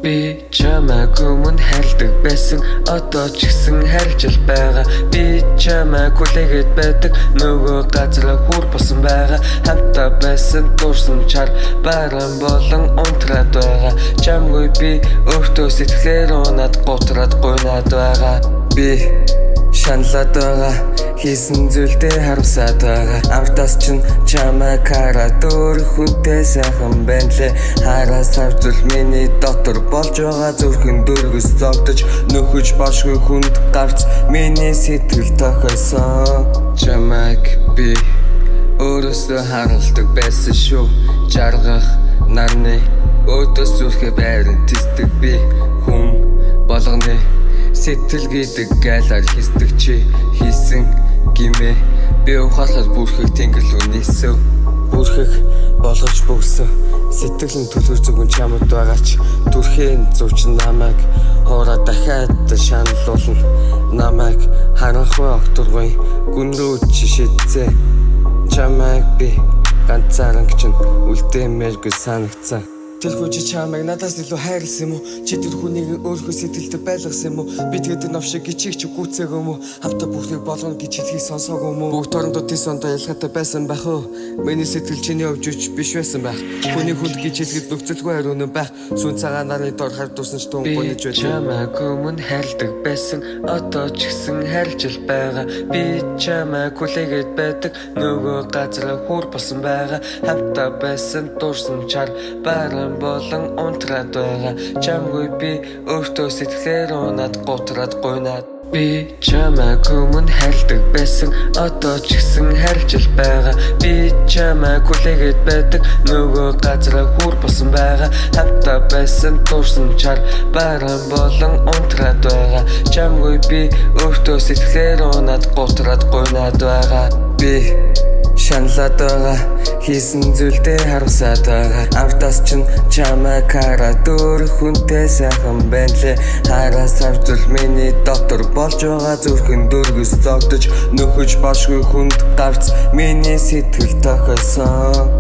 Би чамайг өмнө хайрладаг байсан, одоо ч гэсэн хайрлаж л байгаа. Би чамайг хүлээгээд байдаг, нөгөө газар хүр болсон байгаа. Хамтаа байсан дуурсан чар баран болон унтраад байгаа. Чамгүй би өөртөө сэтгэлээр унаад гутраад гуйнаад байгаа. Би шаналаад байгаа, хийсэн зүйлдээ харамсаад байгаа. Амтаас чинь чамайг хараад өөр хүнтэй сайхан байна лээ. Хараас хавцул миний дотор болж байгаа зүрхэн дөргөс зогдож, нөхөж бошгүй хүнд гарц миний сэтгэл тохиосон. Чамайг би өөрөөсөө харуулдаг байсан шүү. Жаргах нарны өдөөс зүрхээ байран тисдэг би хүн болгоны сэтгэл гэдэг гайлаар хийсдэг чи хийсэн гимээ. Би ухаалал бүрхэг тэнгэр үнээсв, бүрхэг болгож бөгсөн сэтгэлэн төлөөр зүгэн чамд байгаач. Түрхэн зуучин намайг хоороо дахиад шаналуулна. Намайг харанхуй огторгой гүн рүү шидсэн. Чамайг би ганцаараа чинь үлдээмээргүй санагцсан. Тэр хүн чи чамайг надаас илүү хайрлсан юм уу? Чи тэр хүнийг өөрийнхөө сэтгэлд байлгасан юм уу? Би тэгээд навшиг гिचиг чи гүцээг юм уу? Хамтаа бүхнийг болгоно гэж хэлхийг сонсоогүй юм уу? Бүгд орондоо тийс онтой ялгаатай байсан байх уу? Миний сэтгэл чиний өвжөж биш байсан байх. Хүний хүнд гэж хэлэхэд нөхцөлгүй хариу байх. Сүн цагаан нарны дор хардуулсан ч тун гонож байд. Чамайг өмнө хайрладаг байсан, одоо ч гэсэн хайрлаж л байгаа. Би чамайг хүлээгээд байдаг, нөгөө газар хүр болсон байгаа. Хамтаа байсан дуурсан чар баран болон унтраад байгаа. Чамгүй би өөртөө сэтгэлээр унаад гутраад гуйнаад. Би чамайг өмнө хайрладаг байсан, одоо ч гэсэн хайрлаж л байгаа. Би чамайг хүлээгээд байдаг, нөгөө газар хүр болсон байгаа. Хамтаа байсан дуурсан чар баран болон унтраад байгаа. Чамгүй би өөртөө сэтгэлээр унаад гутраад гуйнаад байгаа. Би шаналаад байгаа, хийсэн зүйлдээ харамсаад байгаа. Амтаас чинь чамайг хараад өөр хүнтэй сайхан байна лээ. Хараас хавцул миний дотор болж байгаа зүрхэн дөргөс зогдож, нөхөж бошгүй хүнд гарц миний сэтгэл тохиосон.